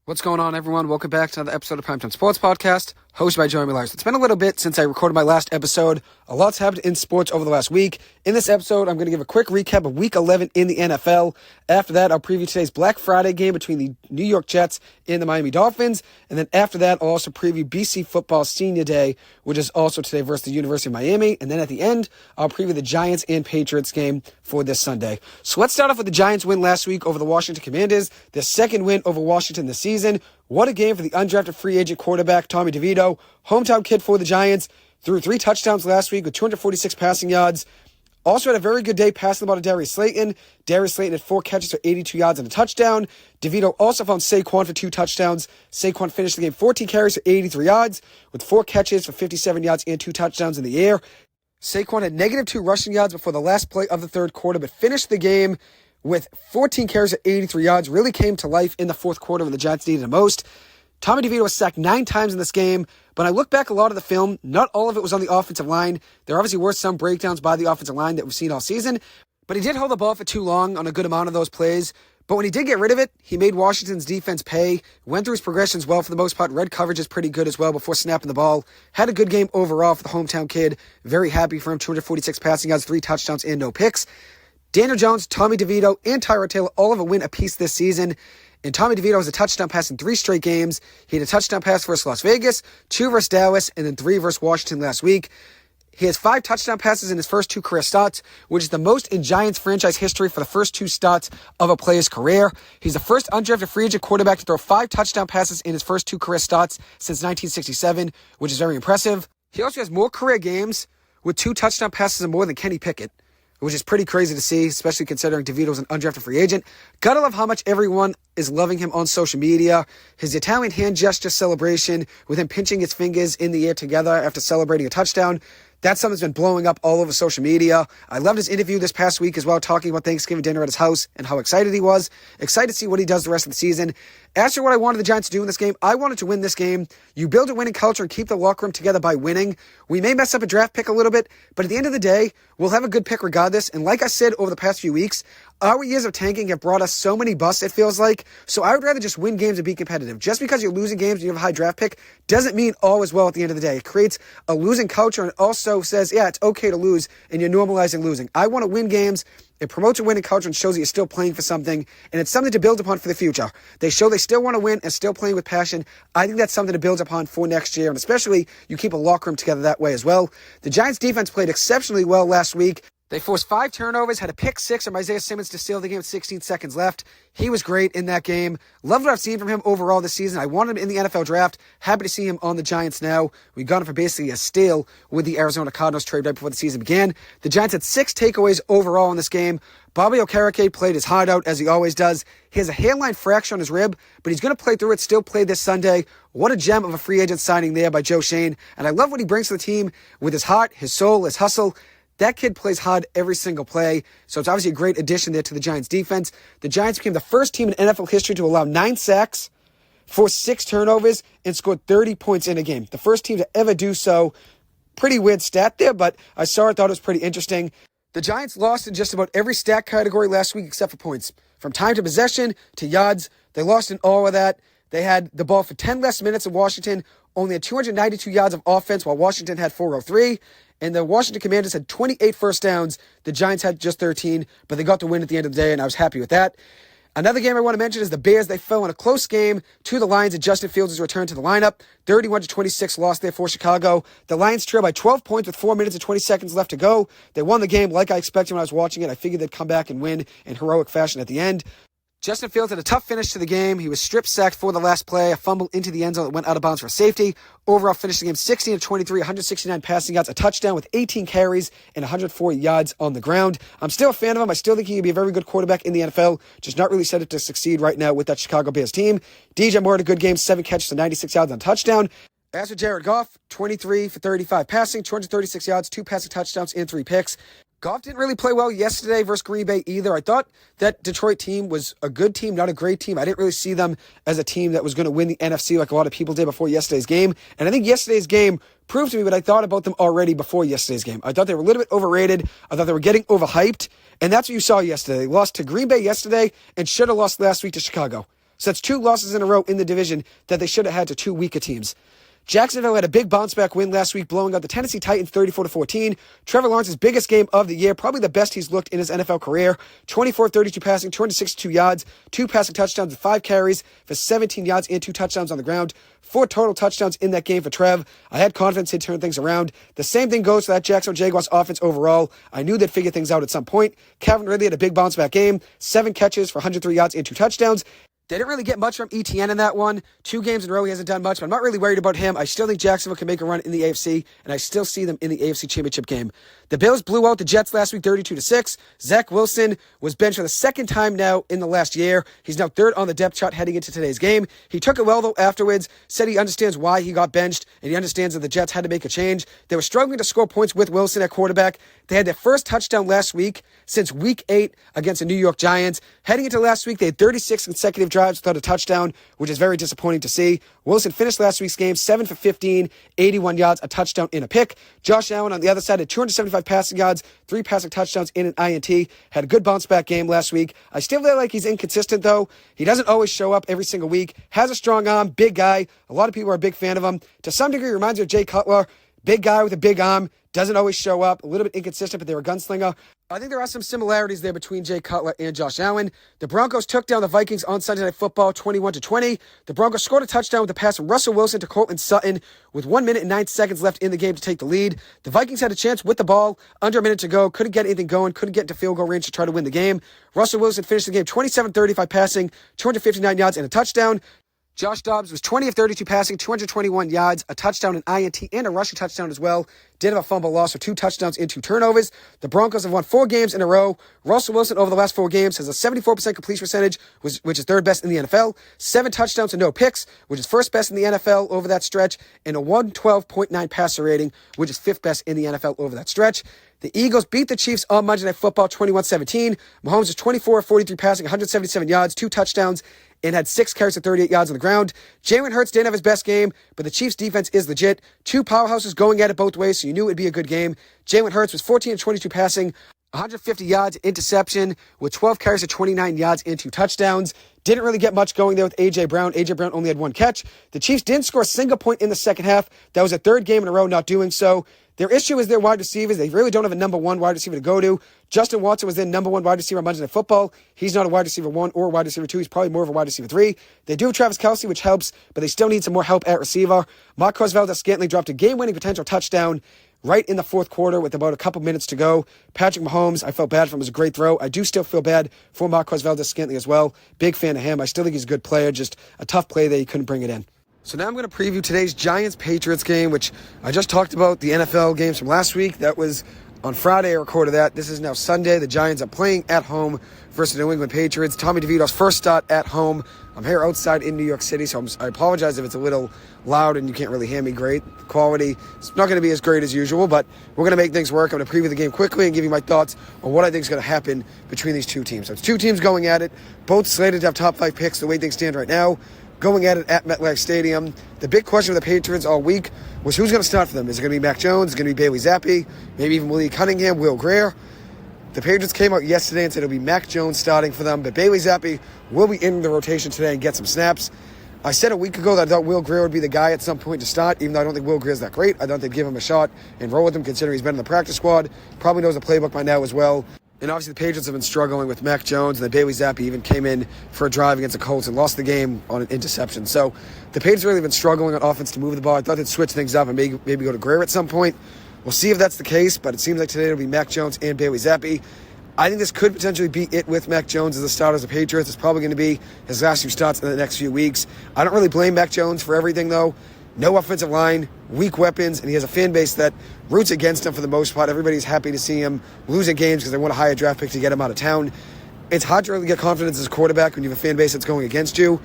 What's going on, everyone? Welcome back to another episode of Primetime Sports Podcast, hosted by Jeremy Lyers. It's been a little bit since I recorded my last episode. A lot's happened in sports over the last week. In this episode, I'm going to give a quick recap of Week 11 in the NFL. After that, I'll preview today's Black Friday game between the New York Jets and the Miami Dolphins. And then after that, I'll also preview BC Football Senior Day, which is also today versus the University of Miami. And then at the end, I'll preview the Giants and Patriots game for this Sunday. So let's start off with the Giants win last week over the Washington Commanders, their second win over Washington this season. What a game for the undrafted free agent quarterback, Tommy DeVito. Hometown kid for the Giants. Threw 3 touchdowns last week with 246 passing yards. Also had a very good day passing the ball to Darius Slayton. Darius Slayton had 4 catches for 82 yards and a touchdown. DeVito also found Saquon for 2 touchdowns. Saquon finished the game 14 carries for 83 yards with 4 catches for 57 yards and 2 touchdowns in the air. Saquon had -2 rushing yards before the last play of the third quarter, but finished the game with 14 carries at 83 yards, really came to life in the fourth quarter when the Giants needed it most. Tommy DeVito was sacked 9 times in this game, but I look back a lot of the film, not all of it was on the offensive line. There obviously were some breakdowns by the offensive line that we've seen all season, but he did hold the ball for too long on a good amount of those plays. But when he did get rid of it, he made Washington's defense pay, went through his progressions well for the most part. Red coverage is pretty good as well before snapping the ball. Had a good game overall for the hometown kid. Very happy for him, 246 passing yards, 3 touchdowns, and no picks. Daniel Jones, Tommy DeVito, and Tyrod Taylor all have a win apiece this season. And Tommy DeVito has a touchdown pass in 3 straight games. He had a touchdown pass versus Las Vegas, 2 versus Dallas, and then 3 versus Washington last week. He has 5 touchdown passes in his first 2 career starts, which is the most in Giants franchise history for the first 2 starts of a player's career. He's the first undrafted free agent quarterback to throw 5 touchdown passes in his first 2 career starts since 1967, which is very impressive. He also has more career games with 2 touchdown passes and more than Kenny Pickett, which is pretty crazy to see, especially considering DeVito's an undrafted free agent. Gotta love how much everyone is loving him on social media. His Italian hand gesture celebration with him pinching his fingers in the air together after celebrating a touchdown. That's something that's been blowing up all over social media. I loved his interview this past week as well, talking about Thanksgiving dinner at his house and how excited he was. Excited to see what he does the rest of the season. As for what I wanted the Giants to do in this game, I wanted to win this game. You build a winning culture and keep the locker room together by winning. We may mess up a draft pick a little bit, but at the end of the day, we'll have a good pick regardless. And like I said over the past few weeks, our years of tanking have brought us so many busts, it feels like. So I would rather just win games and be competitive. Just because you're losing games and you have a high draft pick doesn't mean all is well at the end of the day. It creates a losing culture and also says, yeah, it's okay to lose, and you're normalizing losing. I want to win games. It promotes a winning culture and shows that you're still playing for something, and it's something to build upon for the future. They show they still want to win and still playing with passion. I think that's something to build upon for next year, and especially you keep a locker room together that way as well. The Giants defense played exceptionally well last week. They forced 5 turnovers, had a pick 6 from Isaiah Simmons to steal the game with 16 seconds left. He was great in that game. Loved what I've seen from him overall this season. I wanted him in the NFL draft. Happy to see him on the Giants now. We got him for basically a steal with the Arizona Cardinals trade right before the season began. The Giants had 6 takeaways overall in this game. Bobby Okereke played his heart out, as he always does. He has a hairline fracture on his rib, but he's going to play through it, still play this Sunday. What a gem of a free agent signing there by Joe Shane. And I love what he brings to the team with his heart, his soul, his hustle. That kid plays hard every single play, so it's obviously a great addition there to the Giants' defense. The Giants became the first team in NFL history to allow 9 sacks, force 6 turnovers, and scored 30 points in a game. The first team to ever do so. Pretty weird stat there, but I saw it, thought it was pretty interesting. The Giants lost in just about every stat category last week except for points. From time to possession to yards, they lost in all of that. They had the ball for 10 less minutes than Washington, only had 292 yards of offense while Washington had 403. And the Washington Commanders had 28 first downs. The Giants had just 13, but they got the win at the end of the day, and I was happy with that. Another game I want to mention is the Bears. They fell in a close game to the Lions, and Justin Fields' return to the lineup. 31-26 loss there for Chicago. The Lions trailed by 12 points with 4 minutes and 20 seconds left to go. They won the game like I expected when I was watching it. I figured they'd come back and win in heroic fashion at the end. Justin Fields had a tough finish to the game. He was strip-sacked for the last play, a fumble into the end zone that went out of bounds for safety. Overall, finished the game 16-23, 169 passing yards, a touchdown with 18 carries and 104 yards on the ground. I'm still a fan of him. I still think he can be a very good quarterback in the NFL, just not really set up to succeed right now with that Chicago Bears team. DJ Moore had a good game, 7 catches and 96 yards on touchdown. As for Jared Goff, 23 for 35 passing, 236 yards, 2 passing touchdowns, and 3 picks. Goff didn't really play well yesterday versus Green Bay either. I thought that Detroit team was a good team, not a great team. I didn't really see them as a team that was going to win the NFC like a lot of people did before yesterday's game. And I think yesterday's game proved to me what I thought about them already before yesterday's game. I thought they were a little bit overrated. I thought they were getting overhyped. And that's what you saw yesterday. They lost to Green Bay yesterday and should have lost last week to Chicago. So that's 2 losses in a row in the division that they should have had to 2 weaker teams. Jacksonville had a big bounce-back win last week, blowing out the Tennessee Titans 34-14. Trevor Lawrence's biggest game of the year, probably the best he's looked in his NFL career. 24-32 passing, 262 yards, 2 passing touchdowns, and 5 carries for 17 yards and 2 touchdowns on the ground. 4 total touchdowns in that game for Trev. I had confidence he'd turn things around. The same thing goes for that Jacksonville Jaguars offense overall. I knew they'd figure things out at some point. Calvin Ridley had a big bounce-back game, 7 catches for 103 yards and 2 touchdowns. They didn't really get much from ETN in that one. 2 games in a row, he hasn't done much, but I'm not really worried about him. I still think Jacksonville can make a run in the AFC, and I still see them in the AFC Championship game. The Bills blew out the Jets last week 32-6. Zach Wilson was benched for the second time now in the last year. He's now 3rd on the depth chart heading into today's game. He took it well, though, afterwards, said he understands why he got benched, and he understands that the Jets had to make a change. They were struggling to score points with Wilson at quarterback. They had their first touchdown last week since Week 8 against the New York Giants. Heading into last week, they had 36 consecutive drives without a touchdown, which is very disappointing to see. Wilson finished last week's game 7 for 15, 81 yards, a touchdown, and a pick. Josh Allen on the other side had 275 passing yards, 3 passing touchdowns, and an INT. Had a good bounce-back game last week. I still feel like he's inconsistent, though. He doesn't always show up every single week. Has a strong arm, big guy. A lot of people are a big fan of him. To some degree, reminds me of Jay Cutler. Big guy with a big arm. Doesn't always show up. A little bit inconsistent, but they're a gunslinger. I think there are some similarities there between Jay Cutler and Josh Allen. The Broncos took down the Vikings on Sunday Night Football 21-20. The Broncos scored a touchdown with a pass from Russell Wilson to Courtland Sutton with 1 minute and 9 seconds left in the game to take the lead. The Vikings had a chance with the ball, under a minute to go, couldn't get anything going, couldn't get into field goal range to try to win the game. Russell Wilson finished the game 27-35 passing, 259 yards and a touchdown. Josh Dobbs was 20 of 32 passing, 221 yards, a touchdown, an INT, and a rushing touchdown as well. Did have a fumble loss for 2 touchdowns and 2 turnovers. The Broncos have won 4 games in a row. Russell Wilson over the last 4 games has a 74% completion percentage, which is 3rd best in the NFL. 7 touchdowns and no picks, which is 1st best in the NFL over that stretch, and a 112.9 passer rating, which is 5th best in the NFL over that stretch. The Eagles beat the Chiefs on Monday Night Football 21-17. Mahomes was 24 of 43 passing, 177 yards, 2 touchdowns, and had 6 carries for 38 yards on the ground. Jalen Hurts didn't have his best game, but the Chiefs' defense is legit. 2 powerhouses going at it both ways, so you knew it would be a good game. Jalen Hurts was 14 of 22 passing, 150 yards, interception, with 12 carries for 29 yards and 2 touchdowns. Didn't really get much going there with A.J. Brown. A.J. Brown only had 1 catch. The Chiefs didn't score a single point in the second half. That was a 3rd game in a row not doing so. Their issue is their wide receivers. They really don't have a number 1 wide receiver to go to. Justin Watson was their number 1 wide receiver on Monday Night Football. He's not a wide receiver 1 or a wide receiver 2. He's probably more of a wide receiver 3. They do have Travis Kelce, which helps, but they still need some more help at receiver. Marquez Valdes-Scantling dropped a game-winning potential touchdown right in the 4th quarter with about a couple minutes to go. Patrick Mahomes, I felt bad for him. It was a great throw. I do still feel bad for Marquez Valdes-Scantling as well. Big fan of him. I still think he's a good player. Just a tough play that he couldn't bring it in. So now I'm going to preview today's Giants-Patriots game, which I just talked about the NFL games from last week. That was on Friday. I recorded that. This is now Sunday. The Giants are playing at home versus the New England Patriots. Tommy DeVito's first start at home. I'm here outside in New York City, so I apologize if it's a little loud and you can't really hear me great. The quality is not going to be as great as usual, but we're going to make things work. I'm going to preview the game quickly and give you my thoughts on what I think is going to happen between these 2 teams. So it's 2 teams going at it, both slated to have top 5 picks the way things stand right now. Going at it at MetLife Stadium. The big question with the Patriots all week was who's going to start for them. Is it going to be Mac Jones? Is it going to be Bailey Zappi? Maybe even Willie Cunningham, Will Grier? The Patriots came out yesterday and said it'll be Mac Jones starting for them, but Bailey Zappi will be in the rotation today and get some snaps. I said a week ago that I thought Will Grier would be the guy at some point to start, even though I don't think Will Grier is that great. I don't think they'd give him a shot and roll with him considering he's been in the practice squad. Probably knows the playbook by now as well. And obviously the Patriots have been struggling with Mac Jones, and then Bailey Zappi even came in for a drive against the Colts and lost the game on an interception. So the Patriots really been struggling on offense to move the ball. I thought they'd switch things up and maybe go to Grier at some point. We'll see if that's the case, but it seems like today it'll be Mac Jones and Bailey Zappi. I think this could potentially be it with Mac Jones as the starter of the Patriots. It's probably going to be his last few starts in the next few weeks. I don't really blame Mac Jones for everything, though. No offensive line, weak weapons, and he has a fan base that roots against him for the most part. Everybody's happy to see him losing games because they want a higher draft pick to get him out of town. It's hard to really get confidence as a quarterback when you have a fan base that's going against you.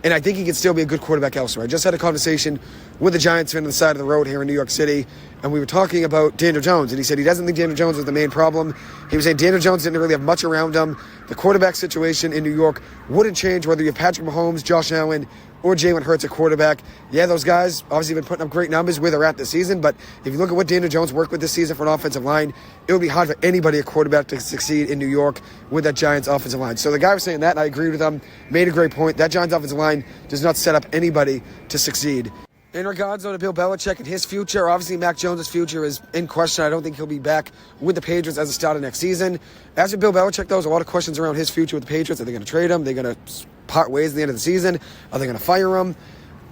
And I think he can still be a good quarterback elsewhere. I just had a conversation with a Giants fan on the side of the road here in New York City, and we were talking about Daniel Jones, and he said he doesn't think Daniel Jones was the main problem. He was saying Daniel Jones didn't really have much around him. The quarterback situation in New York wouldn't change whether you have Patrick Mahomes, Josh Allen, or Jalen Hurts at quarterback. Yeah, those guys obviously have been putting up great numbers where they're at this season, but if you look at what Daniel Jones worked with this season for an offensive line, it would be hard for anybody at quarterback to succeed in New York with that Giants offensive line. So the guy was saying that, and I agreed with him, made a great point. That Giants offensive line does not set up anybody to succeed. In regards to Bill Belichick and his future, obviously Mac Jones' future is in question. I don't think he'll be back with the Patriots as a starter next season. As for Bill Belichick, though, there's a lot of questions around his future with the Patriots. Are they going to trade him? Are they going to part ways at the end of the season? Are they going to fire him?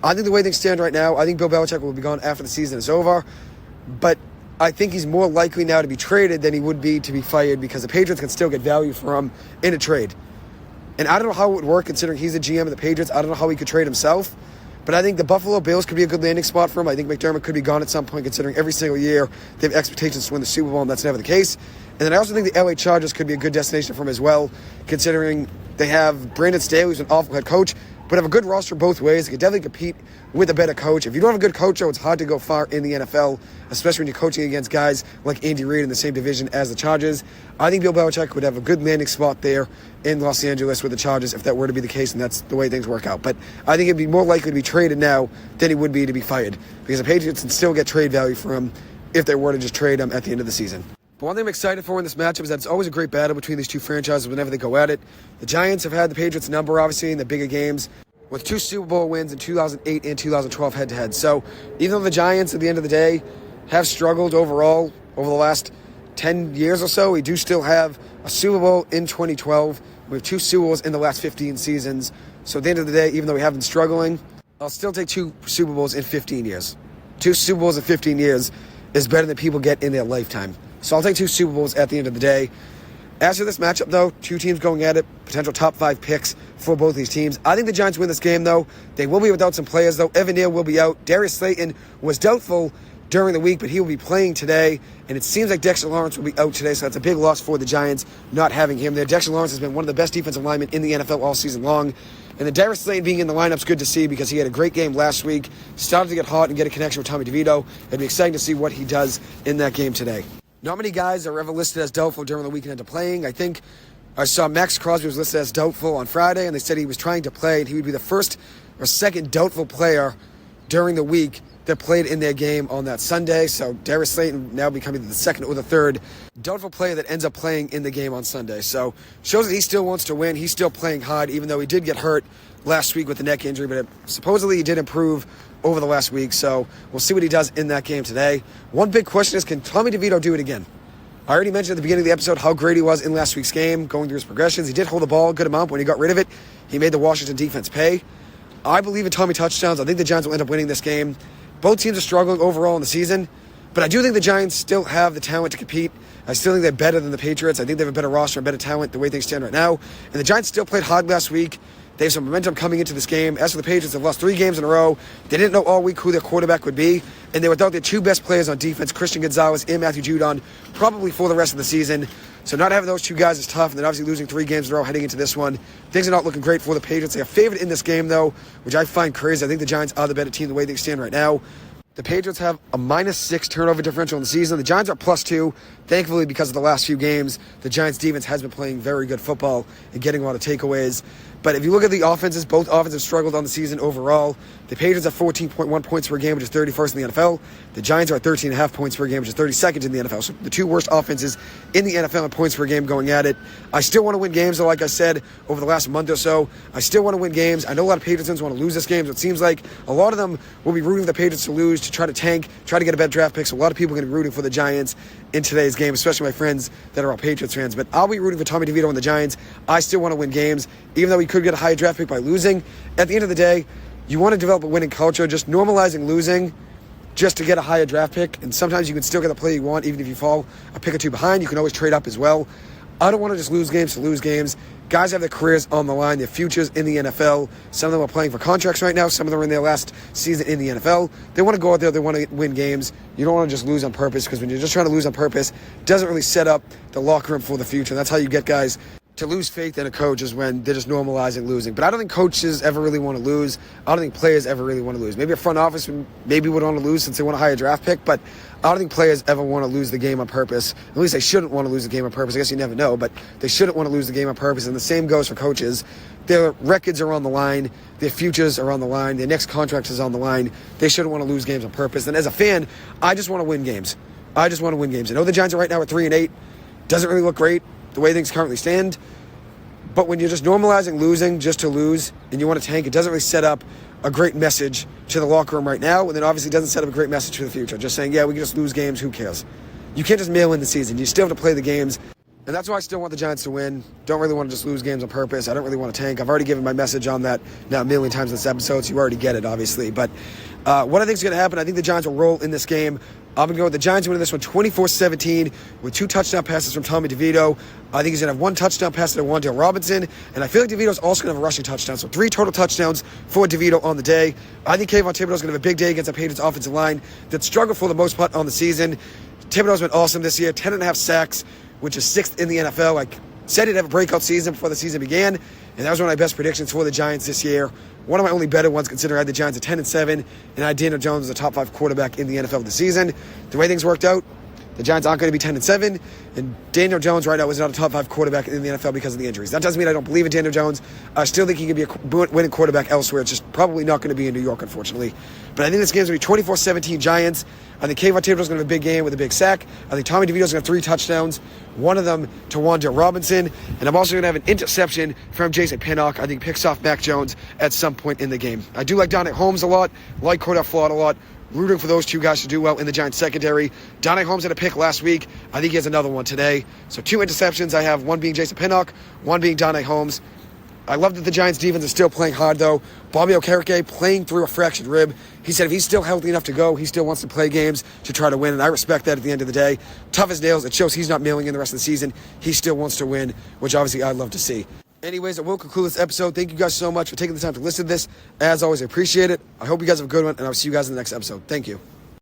I think the way things stand right now, I think Bill Belichick will be gone after the season is over. But I think he's more likely now to be traded than he would be to be fired because the Patriots can still get value for him in a trade. And I don't know how it would work considering he's the GM of the Patriots. I don't know how he could trade himself. But I think the Buffalo Bills could be a good landing spot for him. I think McDermott could be gone at some point considering every single year they have expectations to win the Super Bowl, and that's never the case. And then I also think the LA Chargers could be a good destination for him as well, considering they have Brandon Staley, who's an awful head coach, but have a good roster both ways. They could definitely compete with a better coach. If you don't have a good coach, though, it's hard to go far in the NFL, especially when you're coaching against guys like Andy Reid in the same division as the Chargers. I think Bill Belichick would have a good landing spot there in Los Angeles with the Chargers if that were to be the case, and that's the way things work out. But I think it'd be more likely to be traded now than he would be to be fired, because the Patriots can still get trade value for him if they were to just trade him at the end of the season. But one thing I'm excited for in this matchup is that it's always a great battle between these two franchises whenever they go at it. The Giants have had the Patriots' number, obviously, in the bigger games, with 2 Super Bowl wins in 2008 and 2012 head-to-head. So even though the Giants, at the end of the day, have struggled overall over the last 10 years or so, we do still have a Super Bowl in 2012. We have 2 Super Bowls in the last 15 seasons. So at the end of the day, even though we have been struggling, I'll still take 2 Super Bowls in 15 years. 2 Super Bowls in 15 years is better than people get in their lifetime. So I'll take 2 Super Bowls at the end of the day. As for this matchup, though, 2 teams going at it, potential top 5 picks for both these teams. I think the Giants win this game, though. They will be without some players, though. Evan Neal will be out. Darius Slayton was doubtful during the week, but he will be playing today. And it seems like Dexter Lawrence will be out today, so that's a big loss for the Giants not having him there. Dexter Lawrence has been one of the best defensive linemen in the NFL all season long. And the Darius Slayton being in the lineup is good to see because he had a great game last week, started to get hot and get a connection with Tommy DeVito. It'd be exciting to see what he does in that game today. Not many guys are ever listed as doubtful during the weekend of playing. I think I saw Max Crosby was listed as doubtful on Friday, and they said he was trying to play, and he would be the first or second doubtful player during the week that played in their game on that Sunday. So Darius Slayton now becoming the second or the third doubtful player that ends up playing in the game on Sunday. So shows that he still wants to win. He's still playing hard, even though he did get hurt last week with the neck injury, but supposedly he did improve over the last week. So we'll see what he does in that game today. One big question is, can Tommy DeVito do it again? I already mentioned at the beginning of the episode how great he was in last week's game, going through his progressions. He did hold the ball a good amount. When he got rid of it, he made the Washington defense pay. I believe in Tommy touchdowns. I think the Giants will end up winning this game. Both teams are struggling overall in the season, but I do think the Giants still have the talent to compete. I still think they're better than the Patriots. I think they have a better roster and better talent the way things stand right now. And the Giants still played hard last week. They have some momentum coming into this game. As for the Patriots, they've lost 3 games in a row. They didn't know all week who their quarterback would be, and they were without their 2 best players on defense, Christian Gonzalez and Matthew Judon, probably for the rest of the season. So not having those 2 guys is tough, and then obviously losing 3 games in a row heading into this one. Things are not looking great for the Patriots. They are favored in this game, though, which I find crazy. I think the Giants are the better team the way they stand right now. The Patriots have a -6 turnover differential in the season. The Giants are +2. Thankfully, because of the last few games, the Giants' defense has been playing very good football and getting a lot of takeaways. But if you look at the offenses, both offenses struggled on the season overall. The Patriots have 14.1 points per game, which is 31st in the NFL. The Giants are at 13.5 points per game, which is 32nd in the NFL. So the 2 worst offenses in the NFL in points per game going at it. I still want to win games, though, like I said, over the last month or so. I still want to win games. I know a lot of Patriots fans want to lose this game, so it seems like a lot of them will be rooting for the Patriots to lose, to try to tank, try to get a better draft pick. So a lot of people are going to be rooting for the Giants in today's game, especially my friends that are all Patriots fans. But I'll be rooting for Tommy DeVito and the Giants. I still want to win games, even though we could get a higher draft pick by losing. At the end of the day, you want to develop a winning culture. Just normalizing losing just to get a higher draft pick, and sometimes you can still get the play you want even if you fall a pick or 2 behind. You can always trade up as well. I don't want to just lose games to lose games. Guys have their careers on the line, their futures in the NFL. Some of them are playing for contracts right now. Some of them are in their last season in the NFL. They want to go out there. They want to win games. You don't want to just lose on purpose, because when you're just trying to lose on purpose, it doesn't really set up the locker room for the future. That's how you get guys to lose faith in a coach, is when they're just normalizing losing. But I don't think coaches ever really want to lose. I don't think players ever really want to lose. Maybe a front office maybe would want to lose since they want a higher draft pick, but I don't think players ever want to lose the game on purpose. At least they shouldn't want to lose the game on purpose. I guess you never know, but they shouldn't want to lose the game on purpose. And the same goes for coaches. Their records are on the line. Their futures are on the line. Their next contract is on the line. They shouldn't want to lose games on purpose. And as a fan, I just want to win games. I just want to win games. I know the Giants are right now at 3-8. Doesn't really look great the way things currently stand. But when you're just normalizing losing just to lose and you want to tank, it doesn't really set up a great message to the locker room right now. And then obviously it doesn't set up a great message for the future. Just saying, yeah, we can just lose games. Who cares? You can't just mail in the season. You still have to play the games. And that's why I still want the Giants to win. Don't really want to just lose games on purpose. I don't really want to tank. I've already given my message on that now a million times in this episode, so you already get it, obviously. But what I think is going to happen, I think the Giants will roll in this game. I'm going to go with the Giants winning this one 24-17 with 2 touchdown passes from Tommy DeVito. I think he's going to have 1 touchdown pass to Wan'Dale Robinson. And I feel like DeVito's also going to have a rushing touchdown. So 3 total touchdowns for DeVito on the day. I think Kayvon Thibodeau's going to have a big day against the Patriots offensive line that struggled for the most part on the season. Thibodeau's been awesome this year, 10.5 sacks, which is 6th in the NFL. I said he'd have a breakout season before the season began, and that was one of my best predictions for the Giants this year. One of my only better ones, considering I had the Giants at 10-7, and I had Daniel Jones as a top 5 quarterback in the NFL this season. The way things worked out, the Giants aren't going to be 10-7, and Daniel Jones right now is not a top 5 quarterback in the NFL because of the injuries. That doesn't mean I don't believe in Daniel Jones. I still think he can be a winning quarterback elsewhere. It's just probably not going to be in New York, unfortunately. But I think this game's going to be 24-17 Giants. I think Kayvon Thibodeau's going to have a big game with a big sack. I think Tommy DeVito's going to have 3 touchdowns, one of them to Wan'Dale Robinson. And I'm also going to have an interception from Jason Pinnock. I think picks off Mac Jones at some point in the game. I do like Donnie Holmes a lot, like Cordell Flott a lot. Rooting for those 2 guys to do well in the Giants secondary. Donnie Holmes had a pick last week. I think he has another one today. So 2 interceptions. I have one being Jason Pinnock, one being Donnie Holmes. I love that the Giants defense is still playing hard, though. Bobby Okereke playing through a fractured rib. He said if he's still healthy enough to go, he still wants to play games to try to win, and I respect that at the end of the day. Tough as nails. It shows he's not mailing in the rest of the season. He still wants to win, which obviously I'd love to see. Anyways, I will conclude this episode. Thank you guys so much for taking the time to listen to this. As always, I appreciate it. I hope you guys have a good one, and I'll see you guys in the next episode. Thank you.